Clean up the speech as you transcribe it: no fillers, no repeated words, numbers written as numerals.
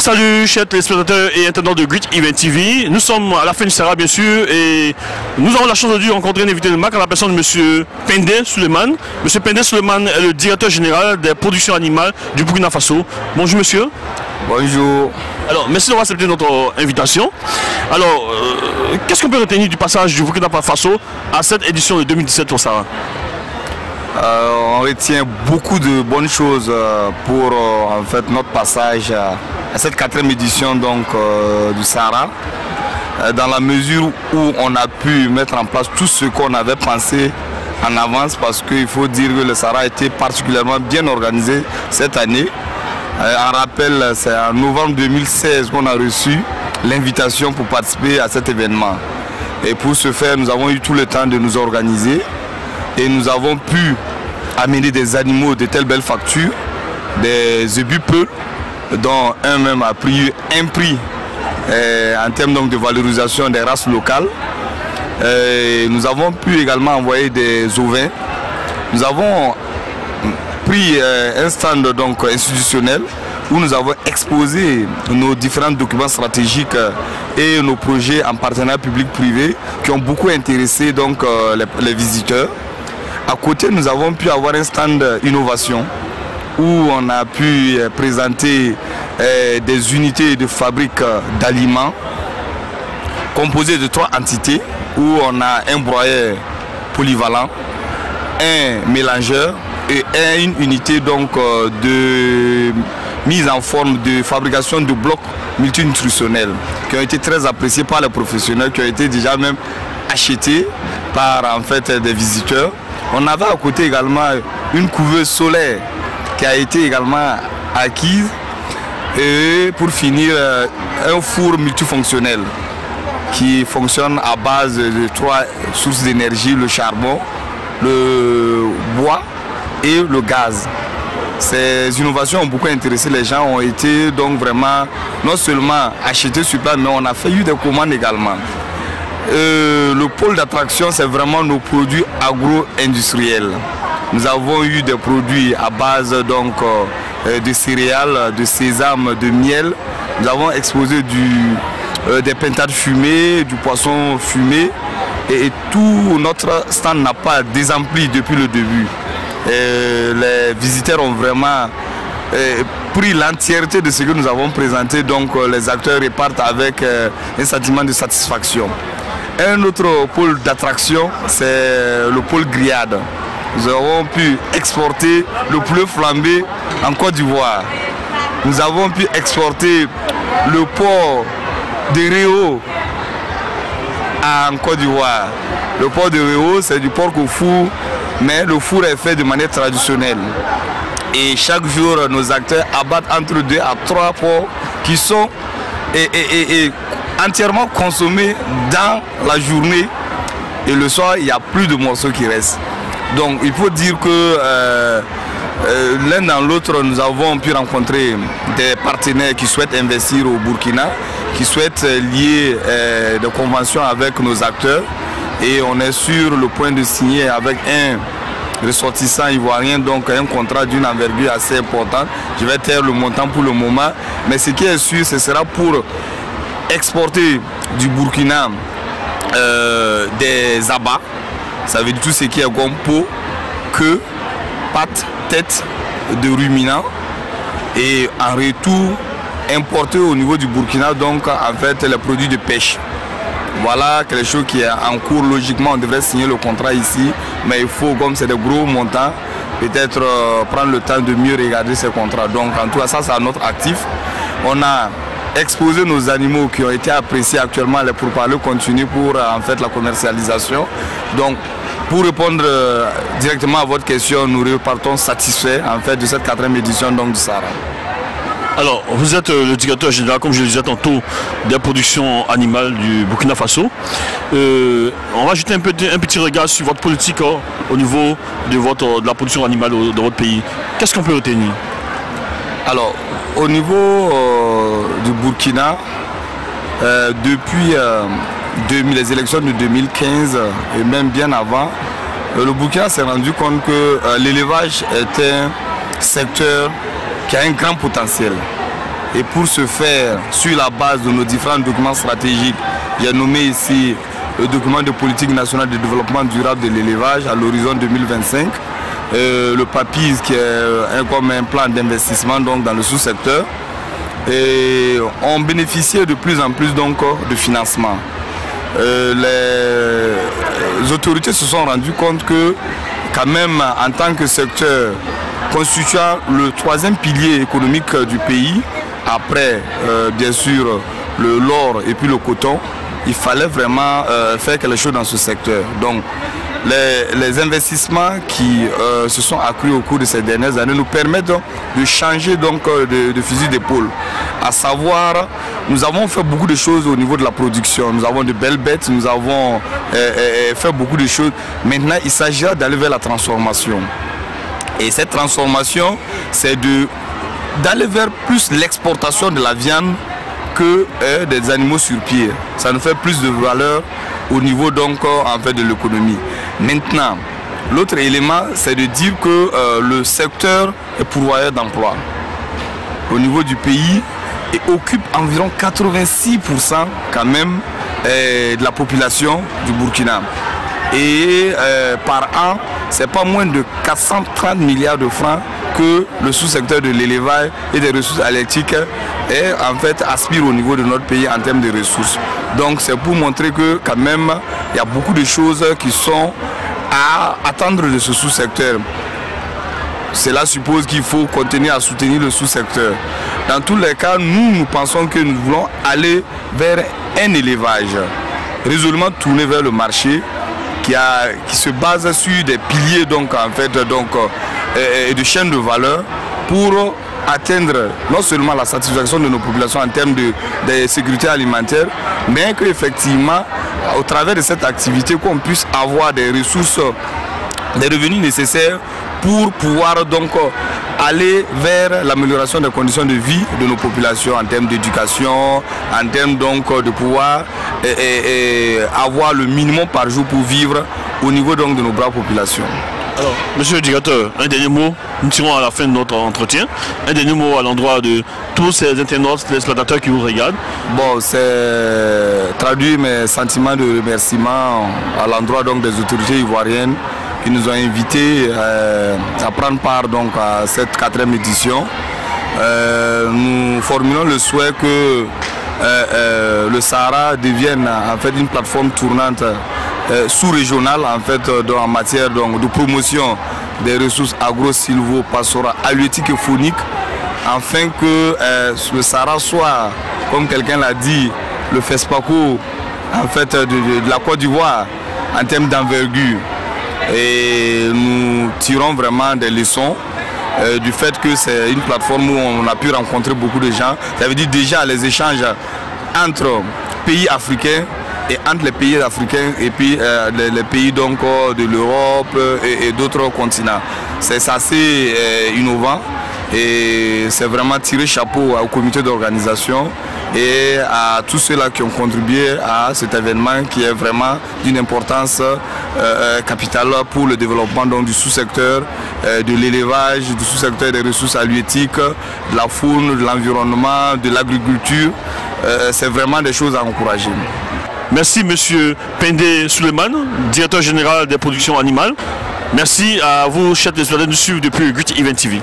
Salut chers téléspectateurs et internautes de Great Event TV. Nous sommes à la fin du Sahara bien sûr et nous avons la chance de rencontrer un invité de marque à la personne de M. Pende Suleiman. M. Pende Suleiman est le directeur général des productions animales du Burkina Faso. Bonjour monsieur. Bonjour. Alors merci d'avoir accepté notre invitation. Alors qu'est-ce qu'on peut retenir du passage du Burkina Faso à cette édition de 2017 au Sahara? On retient beaucoup de bonnes choses pour en fait notre passage à cette 4e édition donc, du Sahara, dans la mesure où on a pu mettre en place tout ce qu'on avait pensé en avance, parce qu'il faut dire que le Sahara a été particulièrement bien organisé cette année. En rappel, c'est en novembre 2016 qu'on a reçu l'invitation pour participer à cet événement. Et pour ce faire, nous avons eu tout le temps de nous organiser et nous avons pu amener des animaux de telle belle facture, des ébus dont un même a pris un prix en termes donc de valorisation des races locales. Nous avons pu également envoyer des ovins. Nous avons pris un stand donc institutionnel où nous avons exposé nos différents documents stratégiques et nos projets en partenariat public-privé qui ont beaucoup intéressé donc, les visiteurs. À côté, nous avons pu avoir un stand innovation où on a pu présenter des unités de fabrique d'aliments composées de 3 entités, où on a un broyeur polyvalent, un mélangeur et une unité donc, de mise en forme de fabrication de blocs multinutritionnels qui ont été très appréciés par les professionnels, qui ont été déjà même achetés par en fait, des visiteurs. On avait à côté également une couveuse solaire qui a été également acquise, et pour finir un four multifonctionnel qui fonctionne à base de 3 sources d'énergie, le charbon, le bois et le gaz. Ces innovations ont beaucoup intéressé les gens, ont été donc vraiment non seulement achetées sur place, mais on a fait des commandes également. Le pôle d'attraction, c'est vraiment nos produits agro-industriels. Nous avons eu des produits à base donc, de céréales, de sésame, de miel. Nous avons exposé des pintades fumées, du poisson fumé. Et tout notre stand n'a pas désempli depuis le début. Les visiteurs ont vraiment pris l'entièreté de ce que nous avons présenté. Donc les acteurs repartent avec un sentiment de satisfaction. Un autre pôle d'attraction, c'est le pôle grillade. Nous avons pu exporter le poulet flambé en Côte d'Ivoire. Nous avons pu exporter le porc de Réau en Côte d'Ivoire. Le porc de Réau, c'est du porc au four, mais le four est fait de manière traditionnelle. Et chaque jour, nos acteurs abattent entre 2 à 3 porcs qui sont entièrement consommés dans la journée, et le soir il n'y a plus de morceaux qui restent. Donc il faut dire que l'un dans l'autre, nous avons pu rencontrer des partenaires qui souhaitent investir au Burkina, qui souhaitent lier des conventions avec nos acteurs, et on est sur le point de signer avec un ressortissant ivoirien, donc un contrat d'une envergure assez importante. Je vais taire le montant pour le moment, mais ce qui est sûr, ce sera pour exporter du Burkina des abats, ça veut dire tout ce qui est comme peau, queue, pattes, tête de ruminants, et en retour importer au niveau du Burkina donc en fait les produits de pêche. Voilà quelque chose qui est en cours. Logiquement on devrait signer le contrat ici, mais il faut, comme c'est de gros montants, peut-être prendre le temps de mieux regarder ces contrats. Donc en tout cas ça c'est notre actif. On a exposer nos animaux qui ont été appréciés actuellement, les pourparlers continuent pour en fait la commercialisation. Donc pour répondre directement à votre question, nous repartons satisfaits en fait de cette 4e édition donc, du Sahara. Alors vous êtes le directeur général, comme je le disais tantôt, des productions animales du Burkina Faso. On va jeter un petit regard sur votre politique au niveau de la production animale de votre pays. Qu'est-ce qu'on peut retenir? Alors au niveau du Burkina, depuis les élections de 2015 et même bien avant, le Burkina s'est rendu compte que l'élevage est un secteur qui a un grand potentiel. Et pour ce faire, sur la base de nos différents documents stratégiques, j'ai nommé ici le document de politique nationale de développement durable de l'élevage à l'horizon 2025, le PAPIS qui est comme un plan d'investissement donc dans le sous-secteur. Et on bénéficiait de plus en plus donc de financement. Les autorités se sont rendues compte que quand même en tant que secteur constituant le troisième pilier économique du pays, après bien sûr l'or et puis le coton, il fallait vraiment faire quelque chose dans ce secteur. Donc les investissements qui se sont accrus au cours de ces dernières années nous permettent donc de changer donc de fusil d'épaule. À savoir, nous avons fait beaucoup de choses au niveau de la production. Nous avons de belles bêtes, nous avons fait beaucoup de choses. Maintenant, il s'agira d'aller vers la transformation. Et cette transformation, c'est d'aller vers plus l'exportation de la viande que des animaux sur pied. Ça nous fait plus de valeur au niveau donc en fait de l'économie. Maintenant, l'autre élément, c'est de dire que le secteur est pourvoyeur d'emplois au niveau du pays et occupe environ 86% quand même de la population du Burkina. Et par an, c'est pas moins de 430 milliards de francs que le sous-secteur de l'élevage et des ressources halieutiques en fait aspire au niveau de notre pays en termes de ressources. Donc c'est pour montrer que quand même il y a beaucoup de choses qui sont à attendre de ce sous-secteur. Cela suppose qu'il faut continuer à soutenir le sous-secteur. Dans tous les cas, nous pensons que nous voulons aller vers un élevage résolument tourné vers le marché qui se base sur des piliers donc en fait donc et de chaînes de valeur pour atteindre non seulement la satisfaction de nos populations en termes de sécurité alimentaire, mais qu'effectivement, au travers de cette activité, qu'on puisse avoir des ressources, des revenus nécessaires pour pouvoir donc aller vers l'amélioration des conditions de vie de nos populations en termes d'éducation, en termes donc de pouvoir avoir le minimum par jour pour vivre au niveau donc de nos braves populations. Alors, monsieur le directeur, un dernier mot, nous tirons à la fin de notre entretien, un dernier mot à l'endroit de tous ces internautes, les exploitateurs qui vous regardent. Bon, c'est traduire mes sentiments de remerciement à l'endroit donc des autorités ivoiriennes qui nous ont invités à prendre part donc à cette 4e édition. Nous formulons le souhait que le Sahara devienne en fait une plateforme tournante sous-régionale en fait en matière donc, de promotion des ressources agro-silvo-pastorales, halieutiques et fauniques, afin que le Sahara soit, comme quelqu'un l'a dit, le FESPACO en fait de la Côte d'Ivoire en termes d'envergure. Et nous tirons vraiment des leçons du fait que c'est une plateforme où on a pu rencontrer beaucoup de gens. Ça veut dire déjà les échanges entre pays africains et entre les pays africains et puis les pays donc de l'Europe et d'autres continents. C'est assez innovant et c'est vraiment tirer chapeau au comité d'organisation et à tous ceux-là qui ont contribué à cet événement qui est vraiment d'une importance capitale pour le développement donc, du sous-secteur de l'élevage, du sous-secteur des ressources halieutiques, de la faune, de l'environnement, de l'agriculture. C'est vraiment des choses à encourager. Merci monsieur Pendé Suleiman, directeur général des productions animales. Merci à vous, chers téléspectateurs, de nous suivre depuis Great Event TV.